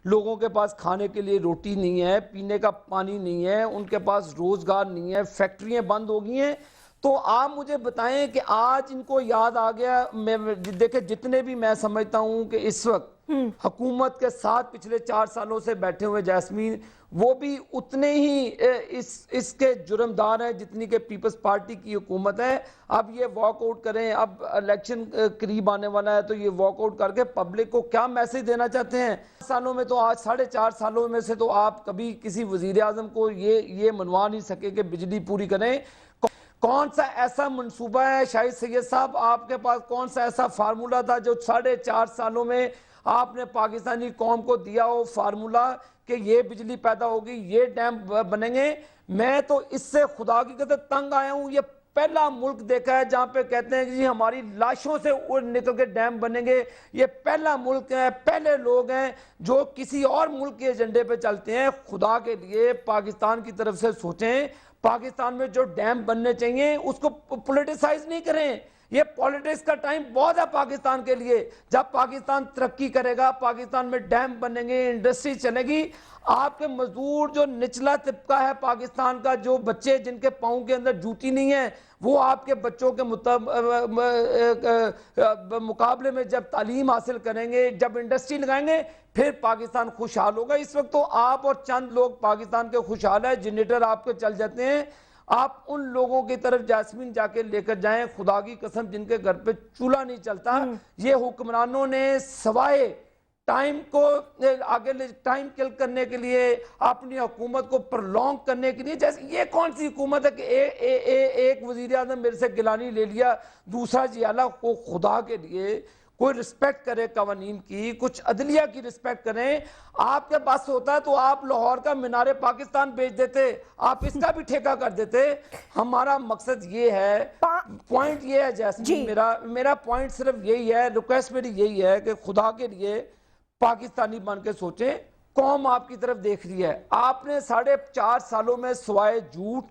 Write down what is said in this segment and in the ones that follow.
لوگوں کے پاس کھانے کے لیے روٹی نہیں ہے، پینے کا پانی نہیں ہے، ان کے پاس روزگار نہیں ہے، فیکٹریاں بند ہو گئی ہیں. تو آپ مجھے بتائیں کہ آج ان کو یاد آ گیا. دیکھیں جتنے بھی میں سمجھتا ہوں کہ اس وقت حکومت کے ساتھ پچھلے 4 سالوں سے بیٹھے ہوئے جیسمین، وہ بھی اتنے ہی اس کے جرمدار ہیں جتنی کہ پیپلز پارٹی کی حکومت ہے. اب یہ واک آؤٹ کریں، اب الیکشن قریب آنے والا ہے، تو یہ واک آؤٹ کر کے پبلک کو کیا میسج دینا چاہتے ہیں؟ سالوں میں تو آج 4.5 سالوں میں سے تو آپ کبھی کسی وزیر اعظم کو یہ منوا نہیں سکے کہ بجلی پوری کریں. کون سا ایسا منصوبہ ہے شاہد سید صاحب آپ کے پاس، کون سا ایسا فارمولہ تھا جو 4.5 سالوں میں آپ نے پاکستانی قوم کو دیا ہو فارمولہ کہ یہ بجلی پیدا ہوگی، یہ ڈیم بنیں گے؟ میں تو اس سے خدا کی قسم تنگ آیا ہوں. یہ پہلا ملک دیکھا ہے جہاں پہ کہتے ہیں کہ جی ہماری لاشوں سے نکل کے ڈیم بنیں گے. یہ پہلا ملک ہے، پہلے لوگ ہیں جو کسی اور ملک کے ایجنڈے پہ چلتے ہیں. خدا کے لیے پاکستان کی طرف سے سوچیں. پاکستان میں جو ڈیم بننے چاہیے اس کو پولیٹیسائز نہیں کریں. یہ پولیٹکس کا ٹائم بہت ہے پاکستان کے لیے. جب پاکستان ترقی کرے گا، پاکستان میں ڈیم بنیں گے، انڈسٹری چلے گی. آپ کے مزدور جو نچلا طبقہ ہے پاکستان کا، جو بچے جن کے پاؤں کے اندر جوتی نہیں ہے، وہ آپ کے بچوں کے مقابلے میں جب تعلیم حاصل کریں گے، جب انڈسٹری لگائیں گے، پھر پاکستان خوشحال ہوگا. اس وقت تو آپ اور چند لوگ پاکستان کے خوشحال ہیں، جنریٹر آپ کے چل جاتے ہیں. آپ ان لوگوں کی طرف جاسمین جا کے لے کر جائیں، خدا کی قسم جن کے گھر پہ چولہا نہیں چلتا. یہ حکمرانوں نے سوائے ٹائم کو آگے ٹائم کل کرنے کے لیے، اپنی حکومت کو پرلونگ کرنے کے لیے، جیسے یہ کون سی حکومت ہے کہ ایک وزیر اعظم میرے سے گیلانی لے لیا، دوسرا جیالہ کو. خدا کے لیے کوئی رسپیکٹ کرے قوانین کی، کچھ عدلیہ کی رسپیکٹ کریں. آپ کے پاس ہوتا ہے تو آپ لاہور کا مینار پاکستان بیچ دیتے، آپ اس کا بھی ٹھیکہ کر دیتے. ہمارا مقصد یہ ہے، پوائنٹ یہ ہے جیسمین، میرا پوائنٹ صرف یہی ہے، ریکویسٹ میری یہی ہے کہ خدا کے لیے پاکستانی بن کے سوچیں. قوم آپ کی طرف دیکھ رہی ہے. آپ نے 4.5 سالوں میں سوائے جھوٹ،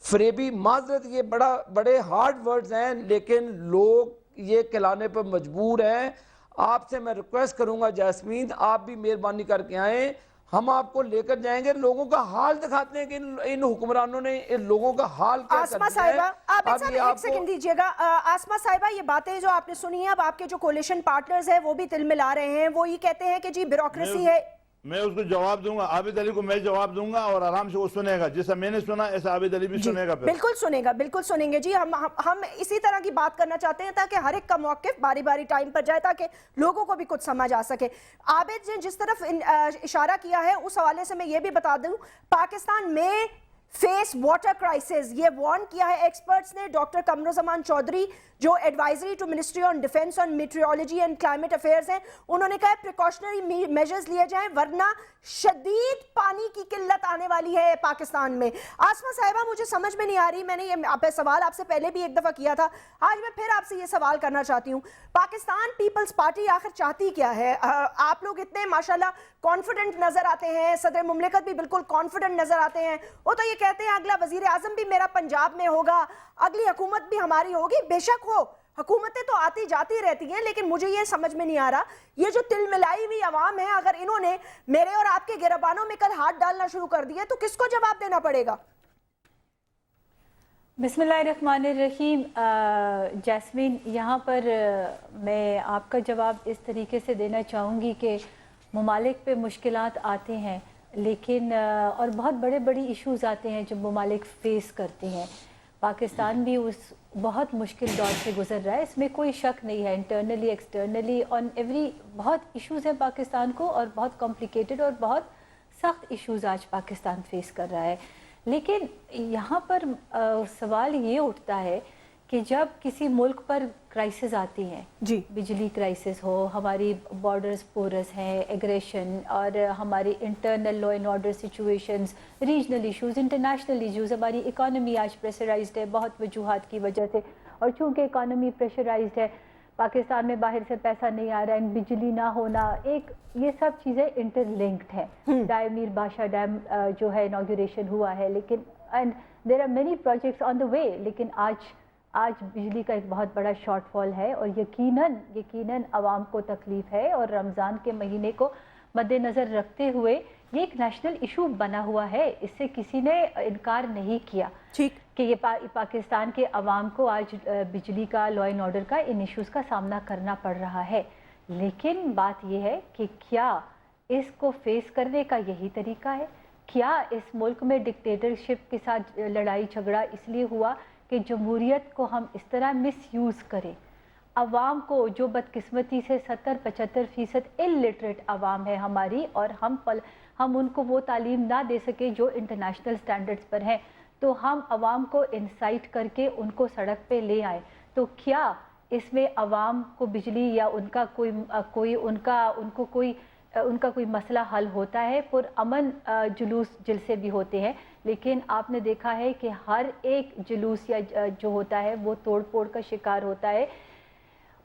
فریبی، معذرت یہ بڑے ہارڈ ورڈز ہیں لیکن لوگ یہ کہلانے پر مجبور ہیں. آپ سے میں ریکویسٹ کروں گا جاسمین، آپ بھی مہربانی کر کے آئیں، ہم آپ کو لے کر جائیں گے، لوگوں کا حال دکھاتے ہیں کہ ان حکمرانوں نے ان لوگوں کا حال کیا کر دیا ہے. عابد صاحب ایک سیکنڈ دیجئے گا. آسما صاحبہ، یہ باتیں جو آپ نے سنی ہیں، اب آپ کے جو کولیشن پارٹنرز ہیں وہ بھی تل ملا رہے ہیں، وہ یہ کہتے ہیں کہ جی بیوروکریسی ہے. میں اس کو جواب دوں گا، عابد علی کو میں جواب دوں گا اور آرام سے وہ سنے گا. جیسا میں نے سنا ایسا عابد علی بھی سنے گا. بالکل سنے گا، بالکل سنیں گے جی. ہم اسی طرح کی بات کرنا چاہتے ہیں تاکہ ہر ایک کا موقف باری باری ٹائم پر جائے، تاکہ لوگوں کو بھی کچھ سمجھ آ سکے. عابد نے جس طرف اشارہ کیا ہے اس حوالے سے میں یہ بھی بتا دوں، پاکستان میں فیس واٹر کرائسس، یہ وارن کیا ہے ایکسپرٹس نے. ڈاکٹر قمرالزمان چودھری جو advisory to ministry on defence on meteorology and climate affairs ہیں، انہوں نے کہا ہے پریکاشنری میجرز لیے جائیں ورنہ شدید پانی کی قلت آنے والی ہے پاکستان میں. آسما صاحبہ، مجھے سمجھ میں نہیں آ رہی، میں نے یہ سوال آپ سے پہلے بھی ایک دفعہ کیا تھا، آج میں پھر آپ سے یہ سوال کرنا چاہتی ہوں. پاکستان پیپلز پارٹی آخر چاہتی کیا ہے؟ آپ لوگ اتنے ماشاءاللہ کانفیڈنٹ نظر آتے ہیں، صدر مملکت بھی بالکل کانفیڈنٹ نظر آتے ہیں، وہ تو یہ کہتے ہیں اگلا وزیر اعظم بھی میرا پنجاب میں ہوگا، اگلی حکومت بھی ہماری ہوگی. بے شک ہو، حکومتیں تو آتی جاتی رہتی ہیں، لیکن مجھے یہ سمجھ میں نہیں آ رہا، یہ جو تل ملائی ہوئی عوام ہے، اگر انہوں نے میرے اور آپ کے گربانوں میں کل ہاتھ ڈالنا شروع کر دیا تو کس کو جواب دینا پڑے گا؟ بسم اللہ الرحمن الرحیم. جاسمین، یہاں پر میں آپ کا جواب اس طریقے سے دینا چاہوں گی کہ ممالک پہ مشکلات آتے ہیں، لیکن اور بہت بڑی ایشوز آتے ہیں جو ممالک فیس کرتے ہیں. پاکستان بھی اس بہت مشکل دور سے گزر رہا ہے، اس میں کوئی شک نہیں ہے. انٹرنلی ایکسٹرنلی آن ایوری بہت ایشوز ہیں پاکستان کو، اور بہت کمپلیکیٹڈ اور بہت سخت ایشوز آج پاکستان فیس کر رہا ہے. لیکن یہاں پر سوال یہ اٹھتا ہے کہ جب کسی ملک پر کرائسس آتی ہیں، بجلی کرائسس ہو، ہماری بارڈرز پورس ہیں، ایگریشن، اور ہماری internal law and order situations, regional issues, international issues, ہماری اکانومی آج پریشرائزڈ ہے بہت وجوہات کی وجہ سے. اور چونکہ اکانومی پریشرائزڈ ہے، پاکستان میں باہر سے پیسہ نہیں آ رہا ہے، بجلی نہ ہونا، یہ سب چیزیں انٹر لنکڈ ہیں. ڈائے میر بادشاہ ڈیم جو ہے انوگریشن ہوا ہے، لیکن and there are many projects on the way, لیکن آج بجلی کا ایک بہت بڑا شارٹ فال ہے، اور یقیناً عوام کو تکلیف ہے. اور رمضان کے مہینے کو मद्द नज़र रखते हुए ये एक नेशनल इशू बना हुआ है, इससे किसी ने इनकार नहीं किया ठीक कि ये पाकिस्तान के अवाम को आज बिजली का, लॉ एंड ऑर्डर का, इन इश्यूज़ का सामना करना पड़ रहा है। लेकिन बात ये है कि क्या इसको फेस करने का यही तरीका है? क्या इस मुल्क में डिक्टेटरशिप के साथ लड़ाई झगड़ा इसलिए हुआ कि जमहूरियत को हम इस तरह मिसयूज़ करें? अवाम को, जो बदकिस्मती से 70-75% इलिटरेट अवाम है हमारी, और हम उनको वो तालीम ना दे सके जो इंटरनेशनल स्टैंडर्ड्स पर है, तो हम अवाम को इंसाइट करके उनको सड़क पे ले आए। तो क्या इसमें अवाम को बिजली या उनका कोई मसला हल होता है? पुरअमन जुलूस जलसे भी होते हैं, लेकिन आपने देखा है कि हर एक जुलूस या जो होता है वो तोड़ फोड़ का शिकार होता है।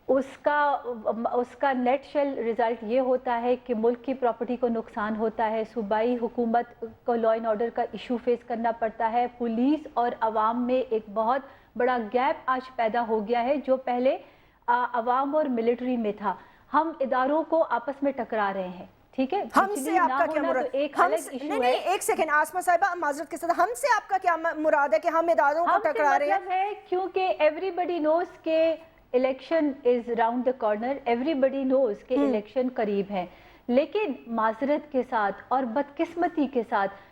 उसका नेट शेल रिज़ल्ट ये होता है कि मुल्क की प्रॉपर्टी को नुकसान होता है, सूबाई हुकूमत को लॉ एंड ऑर्डर का इशू फेस करना पड़ता है, पुलिस और अवाम में एक बहुत बड़ा गैप आज पैदा हो गया है जो पहले अवाम और मिलिट्री में था। हम इदारों को आपस में टकरा रहे हैं, ठीक है? हमसे आपका क्या मुराद? तो एक अलग इशू है। एक सेकंड आसमा साहिबा, माजरत के साथ, हमसे आपका क्या मुराद है कि हम इदारों को टकरा रहे हैं? है क्योंकि एवरीबडी नोज के election is round the corner, everybody knows के इलेक्शन करीब है, लेकिन माजरत के साथ और बदकिस्मती के साथ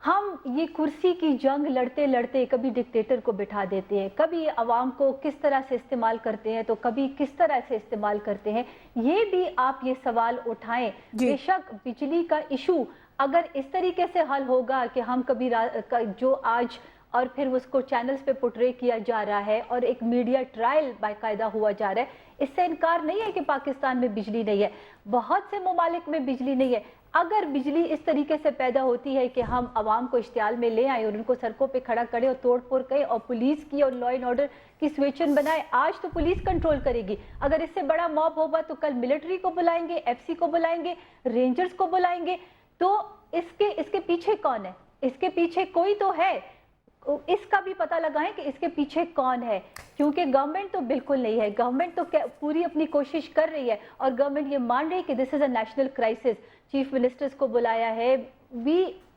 हम ये कुर्सी की जंग लड़ते लड़ते कभी डिक्टेटर को बिठा देते हैं, कभी अवाम को किस तरह से इस्तेमाल करते हैं, तो कभी किस तरह से इस्तेमाल करते हैं। ये भी आप ये सवाल उठाएं। बेशक बिजली का इशू अगर इस तरीके से हल होगा कि हम कभी जो आज और फिर उसको चैनल्स पे पोर्ट्रे किया जा रहा है और एक मीडिया ट्रायल बाकायदा हुआ जा रहा है, इससे इनकार नहीं है कि पाकिस्तान में बिजली नहीं है, बहुत से ममालिक में बिजली नहीं है। अगर बिजली इस तरीके से पैदा होती है कि हम आवाम को इश्तियाल में ले आए और उनको सड़कों पे खड़ा करे और तोड़ फोड़ करें और पुलिस की और लॉ एंड ऑर्डर की सिचुएशन बनाए, आज तो पुलिस कंट्रोल करेगी, अगर इससे बड़ा मॉब होगा तो कल मिलिट्री को बुलाएंगे, एफसी को बुलाएंगे, रेंजर्स को बुलाएंगे। तो इसके पीछे कौन है? इसके पीछे कोई तो है, इसका भी पता लगाएं कि इसके पीछे कौन है, क्योंकि गवर्नमेंट तो बिल्कुल नहीं है। गवर्नमेंट तो पूरी अपनी कोशिश कर रही है और गवर्नमेंट ये मान रही है कि this is a national crisis. Chief ministers को बुलाया है,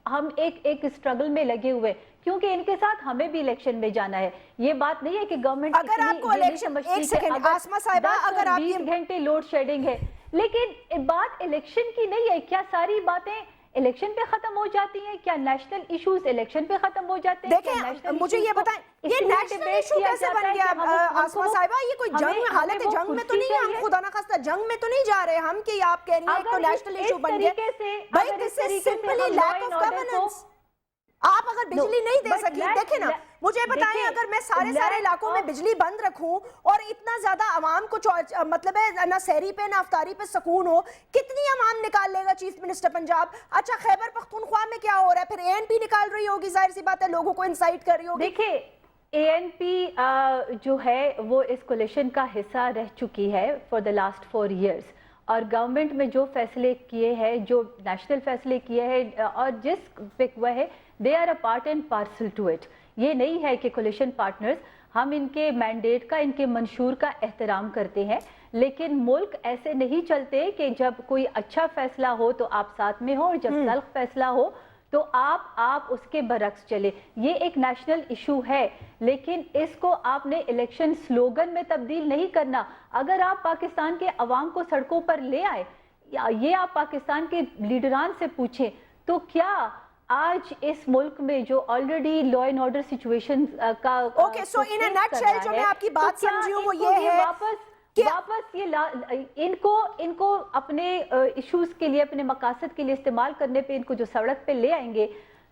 हम एक स्ट्रगल में लगे हुए, क्योंकि इनके साथ हमें भी इलेक्शन में जाना है। ये बात नहीं है कि गवर्नमेंट अगर आपको इलेक्शन, एक सेकंड आसमा साहिबा, अगर आप 20 घंटे लोड शेडिंग है, लेकिन बात इलेक्शन की नहीं है। क्या सारी बातें इलेक्शन पे खत्म हो जाती हैं? क्या नेशनल इश्यूज इलेक्शन पे खत्म हो जाते हैं? देखिए मुझे ये बताएं, ये नेशनल इशू कैसे बन गया आसमा साहिबा? ये कोई जंग में, हालत जंग में तो नहीं है, हम खुदा ना खास्ता जंग में तो नहीं जा रहे हम कि आप कह रही हैं तो नेशनल इशू बन गया। भाई this is simply lack of governance. आप अगर बिजली नहीं दे सकी, देखे ना, मुझे बताएं, अगर मैं सारे इलाकों में बिजली बंद रखूं और इतना ज्यादा आवाम को मतलब है ना सहरी पे ना अफ्तारी पे सुकून हो, कितनी आवाम निकाल लेगा चीफ मिनिस्टर पंजाब? अच्छा खैबर पख्तूनख्वा में क्या हो रहा है? फिर एएनपी निकाल रही होगी, जाहिर सी बात है, लोगों को इंसाइट कर रही होगी। देखिए एएनपी जो है वो इस कोलिशन का हिस्सा रह चुकी है फॉर द लास्ट 4 years, और गवर्नमेंट में जो फैसले किए हैं, जो नेशनल फैसले किए हैं और जिस पे हुआ है, they are a part and parcel to it. ये नहीं है कि कोलिशन पार्टनर्स, हम इनके मैंडेट का, इनके मंशूर का एहतराम करते हैं, लेकिन मुल्क ऐसे नहीं चलते कि जब कोई अच्छा फैसला हो तो आप साथ में हो और जब तल्ख फैसला हो तो आप उसके बरक्स चले। ये एक नेशनल इशू है, लेकिन इसको आपने इलेक्शन स्लोगन में तब्दील नहीं करना। अगर आप पाकिस्तान के अवाम को सड़कों पर ले आए, ये आप पाकिस्तान के लीडरान से पूछें, तो क्या आज इस मुल्क में जो already law and order situation का okay, so in a nutshell जो मैं आपकी बात समझी हूं वो ये है वापस ये इनको अपने इश्यूज के लिए, अपने मकासद के लिए इस्तेमाल करने पे, इनको जो सड़क पे ले आएंगे,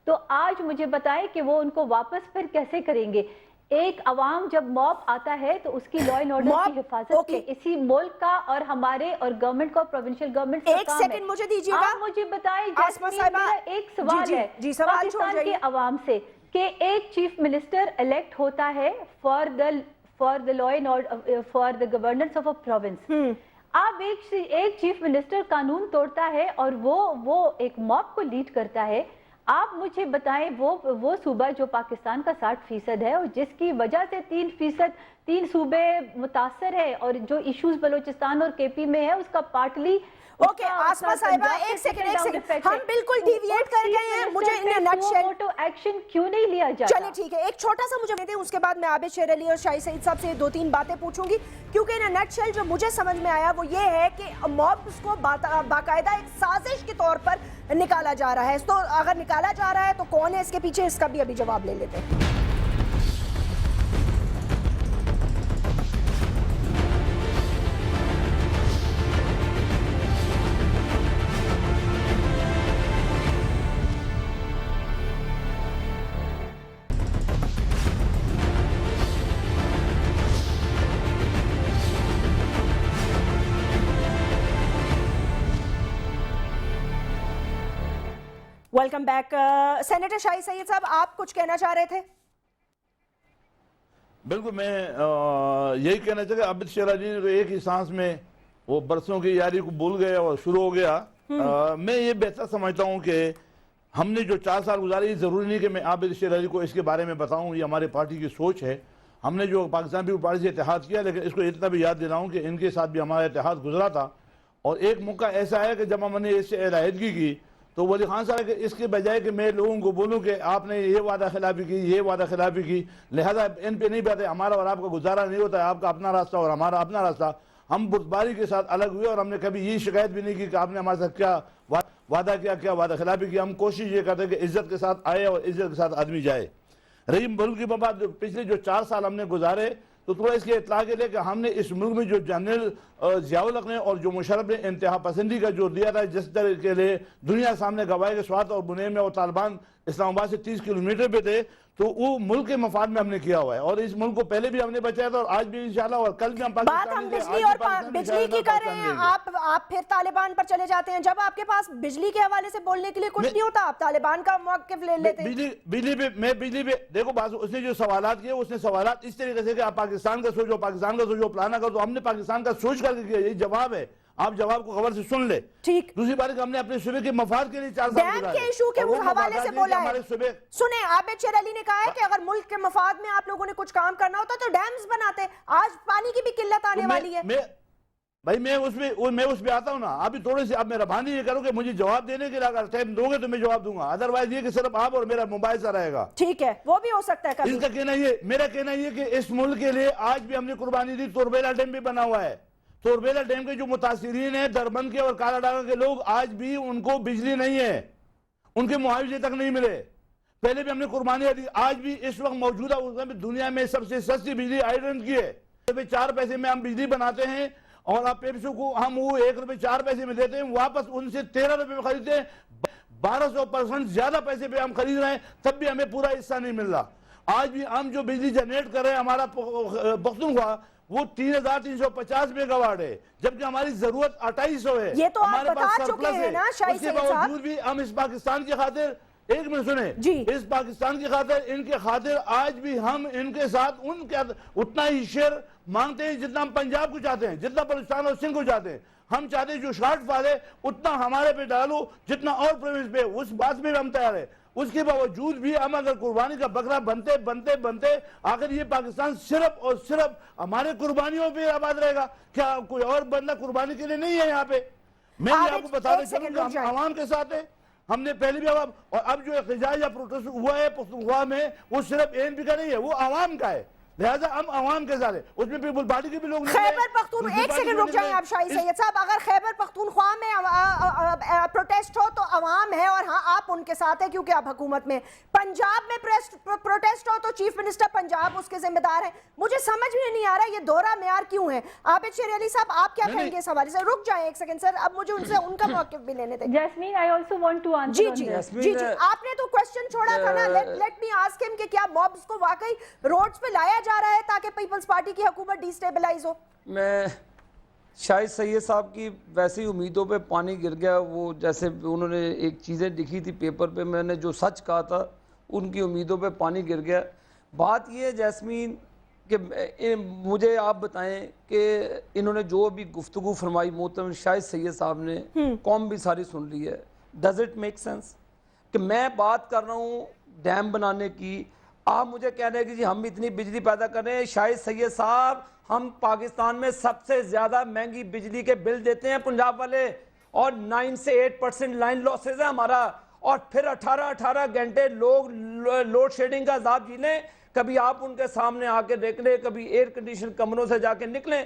तो आज मुझे बताएं कि वो उनको वापस फिर कैसे करेंगे? एक अवाम जब मॉब आता है तो उसकी लॉ एंड ऑर्डर की हिफाजत की इसी मुल्क का और हमारे और गवर्नमेंट का, प्रोविंशियल गवर्नमेंट का एक सेकंड मुझे दीजिएगा, आप मुझे बताएं। आसमा साहिबा, एक सवाल है पाकिस्तान के अवाम से कि एक चीफ मिनिस्टर इलेक्ट होता है for the law and order, for the governance of a province. आप एक चीफ मिनिस्टर कानून तोड़ता है और वो एक मॉब को लीड करता है। आप मुझे बताएं वो सूबा जो पाकिस्तान का 60% है और जिसकी वजह से 3% 3 सूबे मुतासर है और जो इश्यूज बलूचिस्तान और केपी में है उसका पार्टली ओके आसमा साहिबा एक सेकंड हम बिल्कुल डिविएट कर गए हैं, मुझे इन नटशेल एक्शन क्यों नहीं लिया जाता? चलिए ठीक है, एक छोटा सा मुझे दे दें, उसके बाद मैं आबिद शेर अली और शाहिद सईद साहब से 2-3 बातें पूछूंगी, क्योंकि इन नटशेल जो मुझे समझ में आया वो ये है कि मॉब्स को बाकायदा एक साजिश के तौर पर निकाला जा रहा है। तो अगर निकाला जा रहा है तो कौन है इसके पीछे, इसका भी अभी जवाब ले लेते हैं। Welcome back senator Shahid Saeed sahab, आप कुछ कहना चाह रहे थे? बिल्कुल, मैं यही कहना चाहता आबिद शेर अली ने तो एक ही सांस में वो बरसों की यारी को भूल गया और शुरू हो गया। मैं ये बेहतर समझता हूँ कि हमने जो 4 साल गुजारे, ये ज़रूरी नहीं कि मैं आबिद शेर अली को इसके बारे में बताऊँ, ये हमारे पार्टी की सोच है। हमने जो पाकिस्तान पीपल्स पार्टी से इत्तेहाद किया, लेकिन इसको इतना भी याद दिलाऊँ कि इनके साथ भी हमारा इत्तेहाद गुजरा था। और एक मौका ऐसा है कि जब हमने इससे अलहदगी की तो वली खान साहब इसके बजाय कि मैं लोगों को बोलूं कि आपने ये वादा खिलाफी की, ये वादा खिलाफी की, लिहाजा इन पे नहीं बैठे, हमारा और आपका गुजारा नहीं होता है, आपका अपना रास्ता और हमारा अपना रास्ता, हम बुर्दबारी के साथ अलग हुए और हमने कभी ये शिकायत भी नहीं की कि आपने हमारे साथ क्या वादा किया, क्या वादा खिलाफी की। हम कोशिश ये करते हैं कि इज्जत के साथ आए और इज्जत के साथ आदमी जाए। रही मुल्क की बात, पिछले जो 4 साल हमने गुजारे, तो थोड़ा इसके इतला के लिए कि हमने इस मुल्क में जो जनरल ज़ियाउल हक ने और जो मुशर्रफ ने इंतहा पसंदी का जो दिया था, जिस तरह के लिए दुनिया सामने गवाह के स्वात और बुने में और तालिबान इस्लामाबाद से 30 किलोमीटर पे थे, तो वो मुल्क के मफाद में हमने किया हुआ है और इस मुल्क को पहले भी हमने बचाया था और आज भी इंशाल्लाह और कल भी हम बात हम बिजली और बिजली की कर रहे हैं, आप फिर तालिबान पर चले जाते हैं। जब आपके पास बिजली के हवाले से बोलने के लिए कुछ नहीं होता, आप तालिबान का मौक़िफ़ ले लेते हैं। बिजली पे देखो बात, उसने जो सवालात किए, उसने सवालात इस तरीके से कि आप पाकिस्तान का सोचो, पाकिस्तान का सोचो, प्लाना करो, तो हमने पाकिस्तान का सोच करके किया। यही जवाब है, आप जवाब को खबर से सुन ले। ठीक, दूसरी बात कि हमने अपने सूबे के मफाद के लिए 4 साल डैम के इशू के हवाले से बोला है। सुने, आबिद शेर अली ने कहा है कि अगर मुल्क के मफाद में आप लोगों ने कुछ काम करना होता तो डैम्स बनाते। आज पानी की भी किल्लत आने वाली है। भाई मैं उसमें आता हूँ ना, अभी थोड़ी सी आप मेहरबानी ये करो कि मुझे जवाब देने के लिए अगर टाइम दोगे तो मैं जवाब दूंगा, अदरवाइज ये कि सिर्फ आप और मेरा मुबाहिसा रहेगा। ठीक है, वो भी हो सकता है। इनका कहना ये, मेरा कहना ये कि इस मुल्क के लिए आज भी हमने कुर्बानी दी। तोरबेला डैम भी बना हुआ है, तोरबेला डैम के जो मुतासिरीन है दरबंद के और कालाडांगा के लोग, आज भी उनको बिजली नहीं है, उनके मुआवजे तक नहीं मिले। पहले भी हमने कुर्बानियां दी, आज भी इस वक्त मौजूदा दुनिया में सबसे सस्ती बिजली आयरन की है। 4 पैसे में हम बिजली बनाते हैं और आप पेप्सो को हम वो 1 रुपए 4 पैसे में देते हैं, वापस उनसे 13 रुपए में खरीदते हैं। 1200% ज्यादा पैसे पे हम खरीद रहे हैं, तब भी हमें पूरा हिस्सा नहीं मिल रहा। आज भी हम जो बिजली जनरेट कर रहे हैं, हमारा पख्तूनख्वा वो 3350 मेगावाट है, जबकि हमारी जरूरत 2800 है। ये तो आप बता चुके हैं ना शाहिद सईद साहब। बावजूद भी हम इस पाकिस्तान की खातिर, एक मिनट सुने, इस पाकिस्तान की खातिर, इनके खातिर आज भी हम इनके साथ उतना ही शेयर मांगते हैं जितना हम पंजाब को चाहते हैं, जितना बलूचिस्तान और सिंध को चाहते हैं। हम चाहते हैं जो शॉर्टफॉल है उतना हमारे पे डालो जितना और प्रोविंस पे, उस बात में हम तैयार है। उसके बावजूद भी हम अगर कुर्बानी का बकरा बनते बनते बनते आखिर ये पाकिस्तान सिर्फ और सिर्फ हमारे कुर्बानियों पे आबाद रहेगा क्या? कोई और बंदा कुर्बानी के लिए नहीं है यहाँ पे। मैं आपको बताना चाहूंगा, हम आवाम के साथ है। हमने पहले भी आवाम, और अब जो एहतजाज या प्रोटेस्ट हुआ है पख्तूनख्वा में, वो सिर्फ एएनपी का नहीं है, वो आवाम का है। लिहाजा हम आवाम के साथ है, उसमें पीपल पार्टी के भी लोग। खैबर पख्तूनख्वा, एक सेकंड रुक जाएं आप शाहिद सईद साहब। अगर खैबर पख्तूनख्वा में प्रोटेस्ट हो तो अवाम है और हाँ आप उनके साथ है क्योंकि आप हुकूमत में। पंजाब में प्रोटेस्ट हो तो चीफ मिनिस्टर पंजाब उसके जिम्मेदार है। मुझे समझ में नहीं आ रहा ये दोहरा मेयार क्यों है। आबिद शेर अली साहब, आप क्या कहेंगे इस हवाले से? रुक जाए एक सेकंड सर, अब मुझे उनसे उनका मौक़िफ़ भी लेने दें। Jasmine, I also want to answer. जी, आपने तो क्वेश्चन छोड़ा था ना, लेट मी आस्क हिम कि क्या मॉब्स को वाकई रोड्स पे लाया जा रहा है ताकि पीपल्स पार्टी की हुकूमत डिस्टेबलाइज हो? मैं शाहिद सैयद साहब की वैसी उम्मीदों पे पानी गिर गया। वो जैसे उन्होंने एक चीज़ें लिखी थी पेपर पे, मैंने जो सच कहा था उनकी उम्मीदों पे पानी गिर गया। बात ये है जैस्मीन कि मुझे आप बताएं कि इन्होंने जो अभी गुफ्तगू फरमाई मोहतरम शाहिद सैयद साहब ने, कौम भी सारी सुन ली है। डज इट मेक सेंस कि मैं बात कर रहा हूँ डैम बनाने की, آپ مجھے کہہ رہے ہیں کہ جی ہم اتنی بجلی پیدا کر رہے ہیں. شاہد سید صاحب ہم پاکستان میں سب سے زیادہ مہنگی بجلی کے بل دیتے ہیں پنجاب والے, اور 9 سے 8% لائن لاسز ہے ہمارا, اور پھر 18 گھنٹے لوگ لوڈ شیڈنگ کا عذاب جی لیں. کبھی آپ ان کے سامنے آ کے دیکھ لیں, کبھی ایئر کنڈیشن کمروں سے جا کے نکلیں.